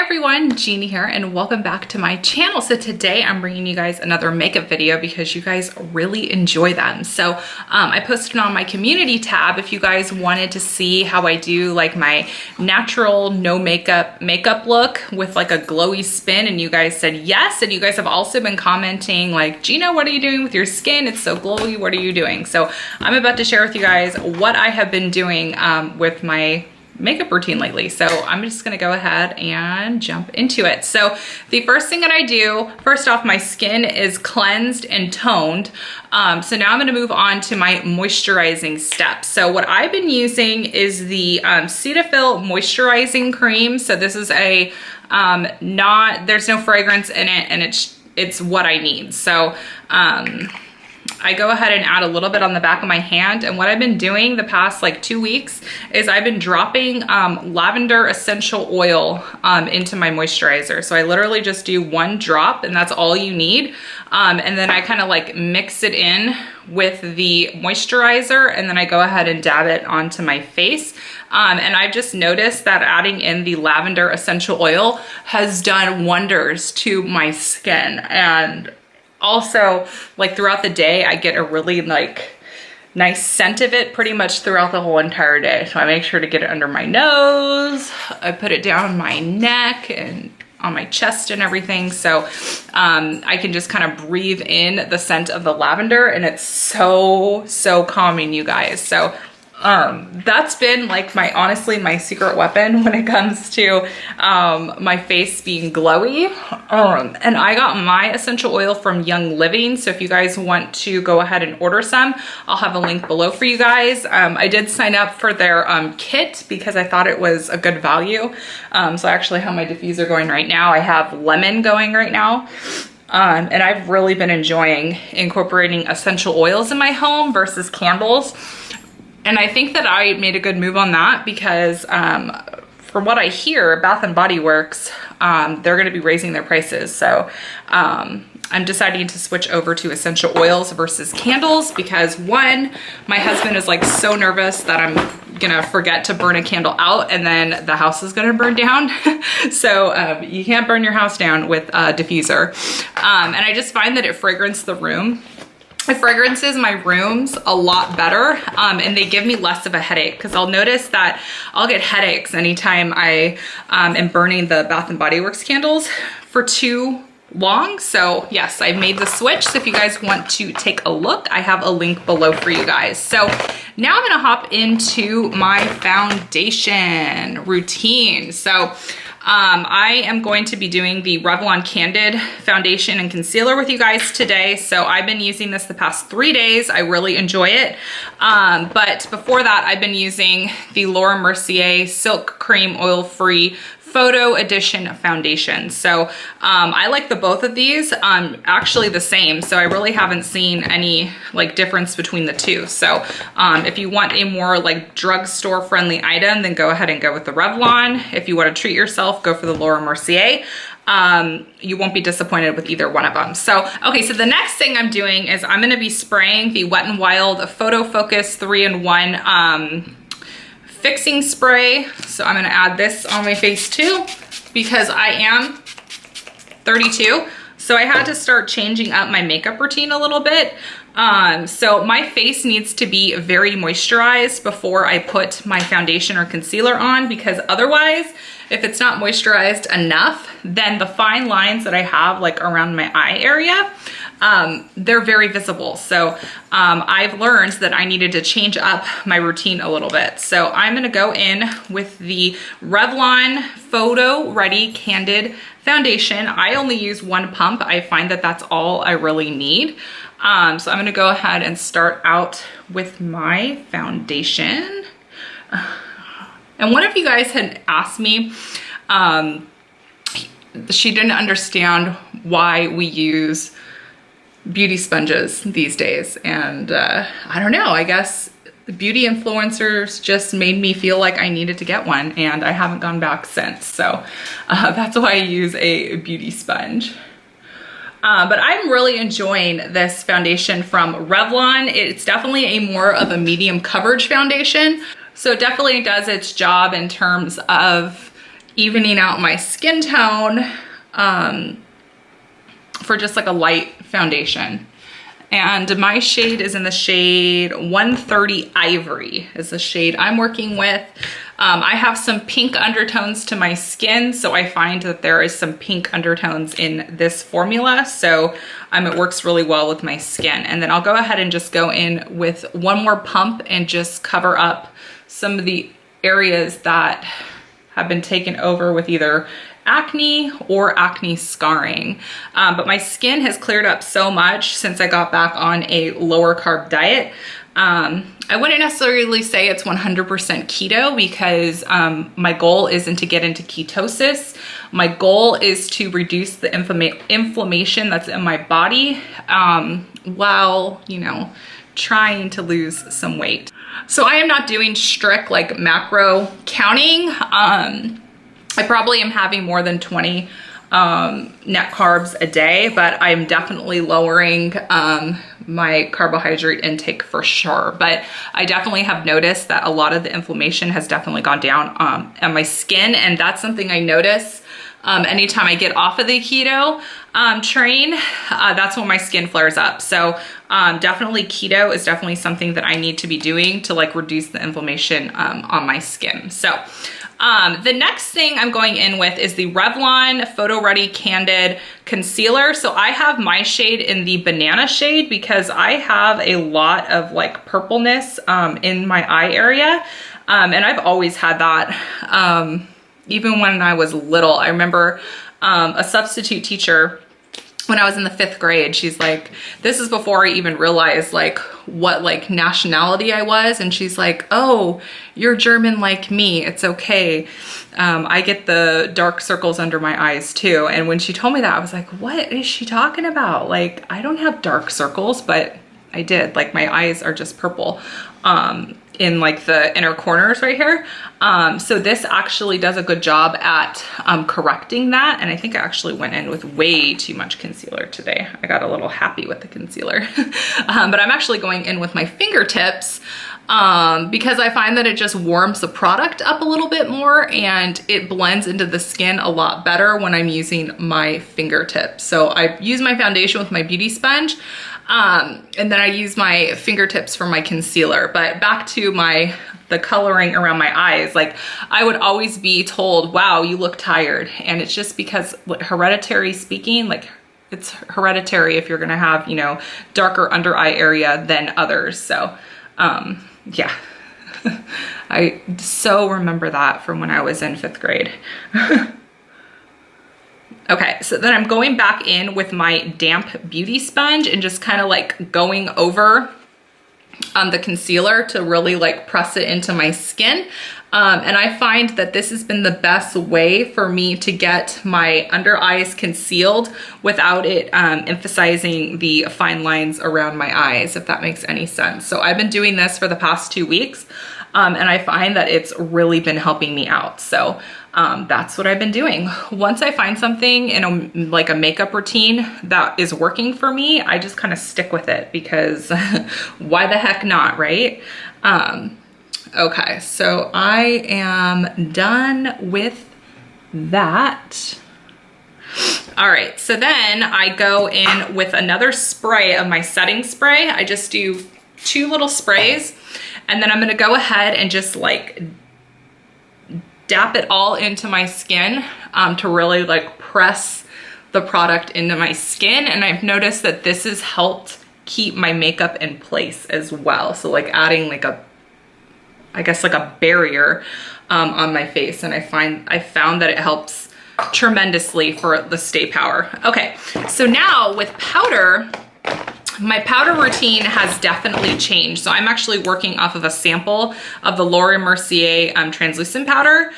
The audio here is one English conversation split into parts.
everyone, Jeannie here and welcome back to my channel. So today I'm bringing you guys another makeup video because you guys really enjoy them. So I posted on my community tab if you guys wanted to see how I do like my natural no makeup look with like a glowy spin, and you guys said yes. And you guys have also been commenting like, Gina, what are you doing with your skin? It's so glowy, what are you doing? So I'm about to share with you guys what I have been doing with my makeup routine lately. So I'm just gonna go ahead and jump into it. So the first thing that I do, first off, my skin is cleansed and toned. So now I'm gonna move on to my moisturizing steps. So what I've been using is the Cetaphil moisturizing cream. So this is a there's no fragrance in it, and it's what I need. So I go ahead and add a little bit on the back of my hand, and what I've been doing the past like 2 weeks is I've been dropping lavender essential oil into my moisturizer. So I literally just do 1 drop, and that's all you need. And then I kind of like mix it in with the moisturizer, and then I go ahead and dab it onto my face. And I've just noticed that adding in the lavender essential oil has done wonders to my skin. And also, like throughout the day, I get a really like nice scent of it pretty much throughout the whole entire day. So I make sure to get it under my nose. I put it down my neck and on my chest and everything. So I can just kind of breathe in the scent of the lavender, and it's so calming, you guys. So that's been like honestly my secret weapon when it comes to my face being glowy. And I got my essential oil from Young Living. So if you guys want to go ahead and order some, I'll have a link below for you guys. I did sign up for their kit because I thought it was a good value. So I actually have my diffuser going right now. I have lemon going right now. And I've really been enjoying incorporating essential oils in my home versus candles. And I think that I made a good move on that because from what I hear, Bath & Body Works, they're gonna be raising their prices. So I'm deciding to switch over to essential oils versus candles because one, my husband is like so nervous that I'm gonna forget to burn a candle out and then the house is gonna burn down. So you can't burn your house down with a diffuser. And I just find that it fragrances the room. It fragrances my rooms a lot better, and they give me less of a headache because I'll notice that I'll get headaches anytime I am burning the Bath & Body Works candles for too long. So yes, I made the switch. So if you guys want to take a look, I have a link below for you guys. So now I'm gonna hop into my foundation routine. So I am going to be doing the Revlon Candid foundation and concealer with you guys today. So I've been using this the past 3 days. I really enjoy it. But before that, I've been using the Laura Mercier Silk Cream Oil-Free Photo Edition foundation. So I like the both of these, actually the same. So I really haven't seen any like difference between the two. So if you want a more like drugstore friendly item, then go ahead and go with the Revlon. If you want to treat yourself, go for the Laura Mercier. You won't be disappointed with either one of them. So, okay, so the next thing I'm doing is I'm gonna be spraying the Wet n Wild Photo Focus 3-in-1 fixing spray. So I'm gonna add this on my face too because I am 32. So I had to start changing up my makeup routine a little bit. So my face needs to be very moisturized before I put my foundation or concealer on, because otherwise, if it's not moisturized enough, then the fine lines that I have like around my eye area, they're very visible. So I've learned that I needed to change up my routine a little bit. So I'm gonna go in with the Revlon Photo Ready Candid foundation. I only use 1 pump. I find that that's all I really need. So I'm gonna go ahead and start out with my foundation. And one of you guys had asked me, she didn't understand why we use beauty sponges these days. And I don't know, I guess the beauty influencers just made me feel like I needed to get one, and I haven't gone back since. So that's why I use a beauty sponge. But I'm really enjoying this foundation from Revlon. It's definitely a more of a medium coverage foundation. So it definitely does its job in terms of evening out my skin tone for just like a light foundation. And my shade is in the shade 130 Ivory is the shade I'm working with. I have some pink undertones to my skin, so I find that there is some pink undertones in this formula. So it works really well with my skin. And then I'll go ahead and just go in with one more pump and just cover up some of the areas that have been taken over with either acne or acne scarring. But my skin has cleared up so much since I got back on a lower carb diet. I wouldn't necessarily say it's 100% keto because my goal isn't to get into ketosis. My goal is to reduce the inflammation that's in my body while, you know, trying to lose some weight. So I am not doing strict like macro counting. I probably am having more than 20 net carbs a day, but I'm definitely lowering my carbohydrate intake for sure. But I definitely have noticed that a lot of the inflammation has definitely gone down on my skin, and that's something I notice anytime I get off of the keto train. That's when my skin flares up. So definitely keto is definitely something that I need to be doing to like reduce the inflammation on my skin. So the next thing I'm going in with is the Revlon Photo Ready Candid Concealer. So I have my shade in the banana shade because I have a lot of like purpleness in my eye area. And I've always had that even when I was little. I remember a substitute teacher when I was in the 5th grade, she's like, this is before I even realized like what like nationality I was. And she's like, oh, you're German like me. It's okay. I get the dark circles under my eyes too. And when she told me that, I was like, what is she talking about? Like, I don't have dark circles, but I did. Like my eyes are just purple in like the inner corners right here. So this actually does a good job at correcting that. And I think I actually went in with way too much concealer today. I got a little happy with the concealer. But I'm actually going in with my fingertips because I find that it just warms the product up a little bit more and it blends into the skin a lot better when I'm using my fingertips. So I use my foundation with my beauty sponge. And then I use my fingertips for my concealer. But back to the coloring around my eyes, like I would always be told, wow, you look tired. And it's just because hereditary speaking, like it's hereditary if you're gonna have, you know, darker under eye area than others. So yeah, I so remember that from when I was in 5th grade. Okay, so then I'm going back in with my damp beauty sponge and just kind of like going over the concealer to really like press it into my skin. And I find that this has been the best way for me to get my under eyes concealed without it emphasizing the fine lines around my eyes, if that makes any sense. So I've been doing this for the past 2 weeks. And I find that it's really been helping me out. So that's what I've been doing. Once I find something in like a makeup routine that is working for me, I just kind of stick with it because why the heck not, right? Okay, so I am done with that. All right, so then I go in with another spray of my setting spray. I just do 2 little sprays. And then I'm gonna go ahead and just like dap it all into my skin to really like press the product into my skin. And I've noticed that this has helped keep my makeup in place as well. So like adding like I guess like a barrier on my face. And I found that it helps tremendously for the stay power. Okay, so now with powder, my powder routine has definitely changed. So I'm actually working off of a sample of the Laura Mercier translucent powder,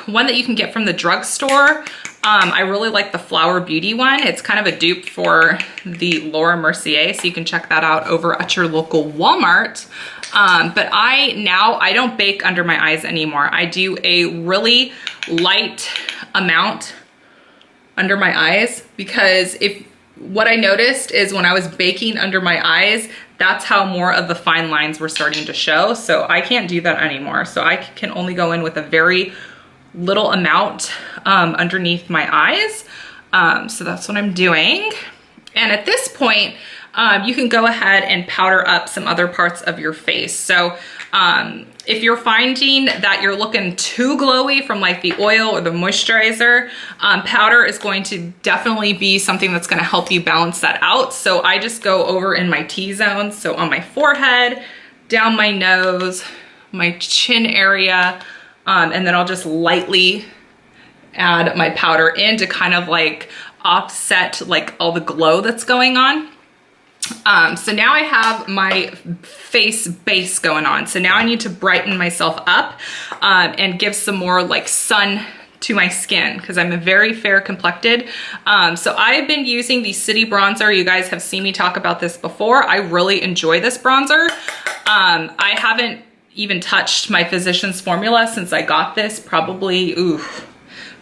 one that you can get from the drugstore. I really like the Flower Beauty one. It's kind of a dupe for the Laura Mercier, so you can check that out over at your local Walmart. But I don't bake under my eyes anymore. I do a really light amount under my eyes because what I noticed is when I was baking under my eyes, that's how more of the fine lines were starting to show. So I can't do that anymore. So I can only go in with a very little amount underneath my eyes. So that's what I'm doing. And at this point, you can go ahead and powder up some other parts of your face. So if you're finding that you're looking too glowy from like the oil or the moisturizer, powder is going to definitely be something that's gonna help you balance that out. So I just go over in my T-zone, so on my forehead, down my nose, my chin area, and then I'll just lightly add my powder in to kind of like offset like all the glow that's going on. So now I have my face base going on. So now I need to brighten myself up and give some more like sun to my skin because I'm a very fair complected. So I've been using the City Bronzer. You guys have seen me talk about this before. I really enjoy this bronzer. I haven't even touched my Physicians Formula since I got this probably, when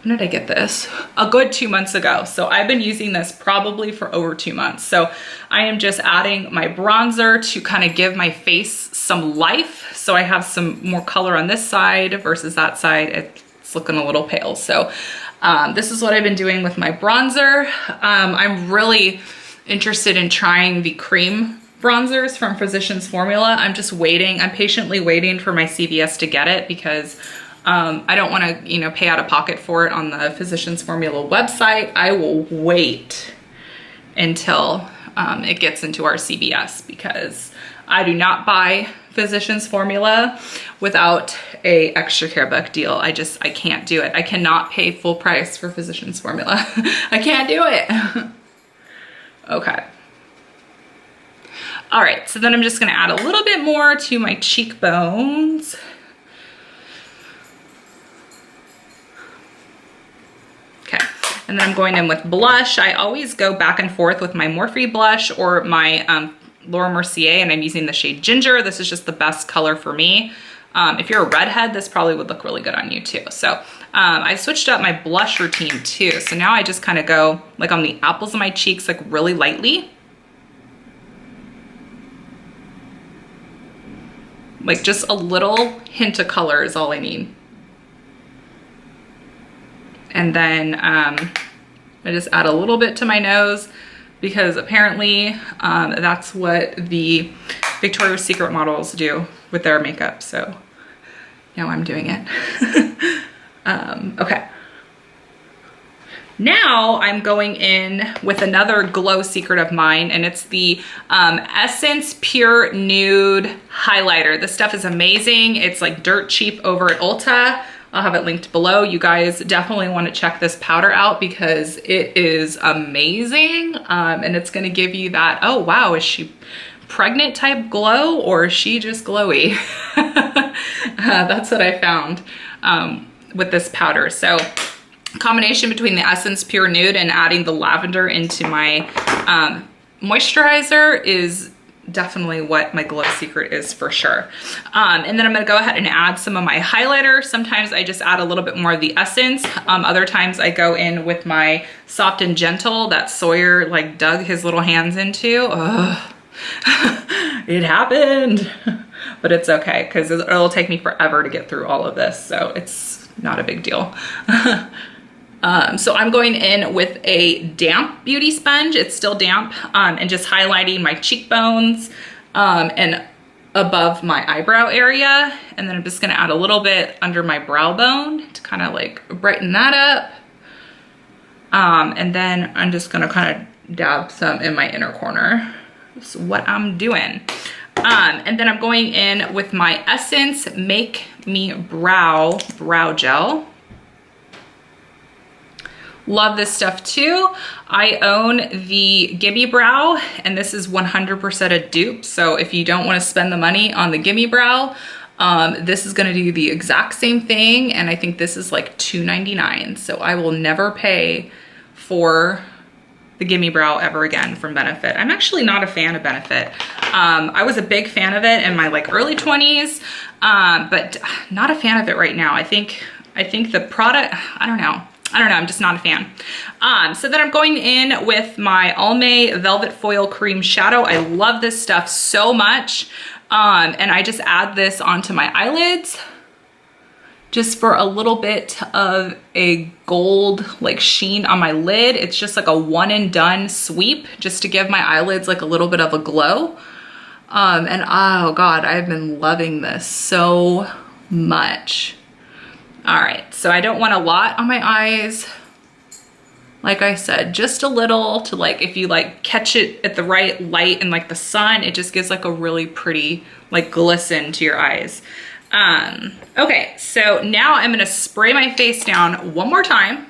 did I get this? A good 2 months ago. So I've been using this probably for over 2 months. So I am just adding my bronzer to kind of give my face some life. So I have some more color on this side versus that side. It's looking a little pale. So this is what I've been doing with my bronzer. I'm really interested in trying the cream bronzers from Physicians Formula. I'm just waiting. I'm patiently waiting for my CVS to get it because I don't want to, you know, pay out of pocket for it on the Physicians Formula website. I will wait until it gets into our CVS because I do not buy Physicians Formula without a extra care book deal. I can't do it. I cannot pay full price for Physicians Formula. I can't do it. Okay. All right, so then I'm just gonna add a little bit more to my cheekbones. Okay, and then I'm going in with blush. I always go back and forth with my Morphe blush or my Laura Mercier, and I'm using the shade Ginger. This is just the best color for me. If you're a redhead, this probably would look really good on you too. So I switched up my blush routine too. So now I just kind of go like on the apples of my cheeks, like really lightly. Like just a little hint of color is all I need. And then I just add a little bit to my nose because apparently that's what the Victoria's Secret models do with their makeup. So now I'm doing it. Okay. Now I'm going in with another glow secret of mine, and it's the Essence Pure Nude Highlighter. This stuff is amazing. It's like dirt cheap over at Ulta. I'll have it linked below. You guys definitely want to check this powder out because it is amazing. And it's going to give you that, oh wow, is she pregnant type glow or is she just glowy? That's what I found with this powder. So combination between the Essence Pure Nude and adding the lavender into my moisturizer is definitely what my glow secret is for sure. And then I'm gonna go ahead and add some of my highlighter. Sometimes I just add a little bit more of the essence. Other times I go in with my Soft and Gentle that Sawyer like dug his little hands into. Ugh. It happened, but it's okay because it'll take me forever to get through all of this. So it's not a big deal. So I'm going in with a damp beauty sponge. It's still damp, and just highlighting my cheekbones and above my eyebrow area. And then I'm just gonna add a little bit under my brow bone to kind of like brighten that up. And then I'm just gonna kind of dab some in my inner corner. That's what I'm doing. And then I'm going in with my Essence Make Me Brow Gel. Love this stuff too. I own the Gimme Brow, and this is 100% a dupe. So if you don't want to spend the money on the Gimme Brow, this is gonna do the exact same thing. And I think this is like $2.99. So I will never pay for the Gimme Brow ever again from Benefit. I'm actually not a fan of Benefit. I was a big fan of it in my like early 20s, but not a fan of it right now. I think the product, I don't know, I'm just not a fan. So then I'm going in with my Almay Velvet Foil Cream Shadow. I love this stuff so much. And I just add this onto my eyelids just for a little bit of a gold like sheen on my lid. It's just like a one and done sweep just to give my eyelids like a little bit of a glow. And oh God, I've been loving this so much. All right, so I don't want a lot on my eyes. Like I said, just a little to like, if you like catch it at the right light and like the sun, it just gives like a really pretty like glisten to your eyes. Okay, so now I'm gonna spray my face down one more time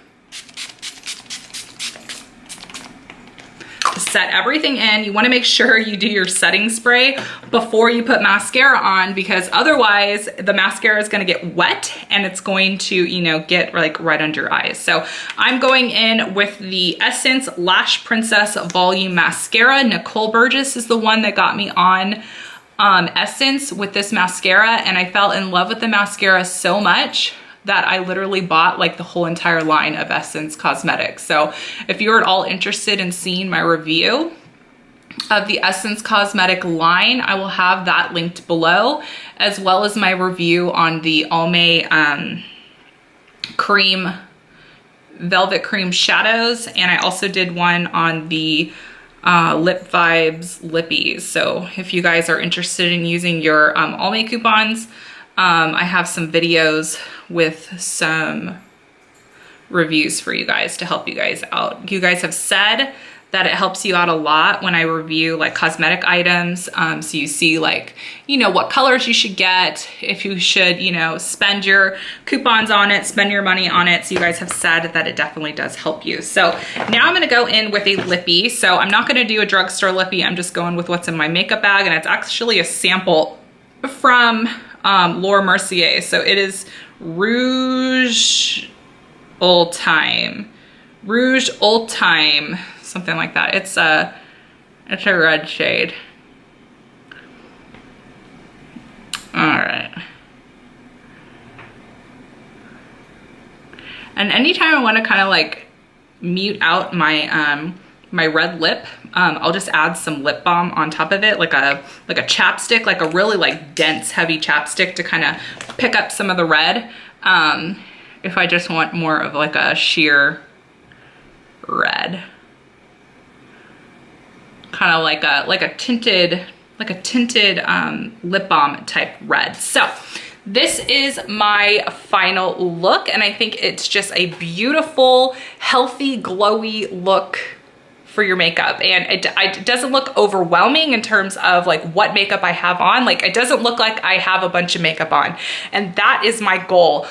to set everything in. You wanna make sure you do your setting spray before you put mascara on, because otherwise the mascara is gonna get wet and it's going to, you know, get like right under your eyes. So I'm going in with the Essence Lash Princess Volume Mascara. Nicole Burgess is the one that got me on Essence with this mascara, and I fell in love with the mascara so much that I literally bought like the whole entire line of Essence Cosmetics. So if you're at all interested in seeing my review of the Essence Cosmetic line, I will have that linked below, as well as my review on the Almay cream, velvet cream shadows. And I also did one on the Lip Vibes lippies. So if you guys are interested in using your Almay coupons, I have some videos with some reviews for you guys to help you guys out. You guys have said that it helps you out a lot when I review like cosmetic items. So you see like, you know, what colors you should get, if you should, you know, spend your coupons on it, spend your money on it. So you guys have said that it definitely does help you. So now I'm gonna go in with a lippy. So I'm not gonna do a drugstore lippy. I'm just going with what's in my makeup bag, and it's actually a sample from Laura Mercier. So it is Rouge Old Time, something like that. It's a red shade. All right. And anytime I want to kind of like mute out my my red lip, I'll just add some lip balm on top of it, like a chapstick, like a really like dense, heavy chapstick to kind of pick up some of the red. If I just want more of like a sheer red, kind of like a tinted lip balm type red. So this is my final look, and I think it's just a beautiful, healthy, glowy look for your makeup. And it doesn't look overwhelming in terms of like what makeup I have on. Like it doesn't look like I have a bunch of makeup on, and that is my goal.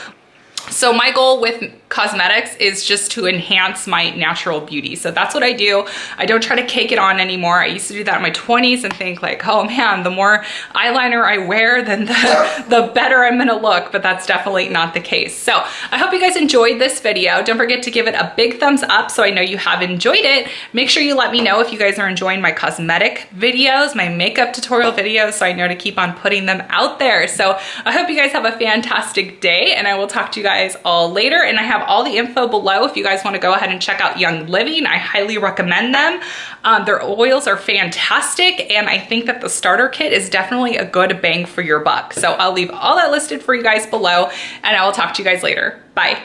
So my goal with cosmetics is just to enhance my natural beauty. So that's what I do. I don't try to cake it on anymore. I used to do that in my 20s and think like, oh man, the more eyeliner I wear, then the better I'm gonna look, but that's definitely not the case. So I hope you guys enjoyed this video. Don't forget to give it a big thumbs up so I know you have enjoyed it. Make sure you let me know if you guys are enjoying my cosmetic videos, my makeup tutorial videos, so I know to keep on putting them out there. So I hope you guys have a fantastic day, and I will talk to you guys all later. And I have all the info below if you guys want to go ahead and check out Young Living. I highly recommend them. Their oils are fantastic, and I think that the starter kit is definitely a good bang for your buck. So I'll leave all that listed for you guys below, and I will talk to you guys later. Bye.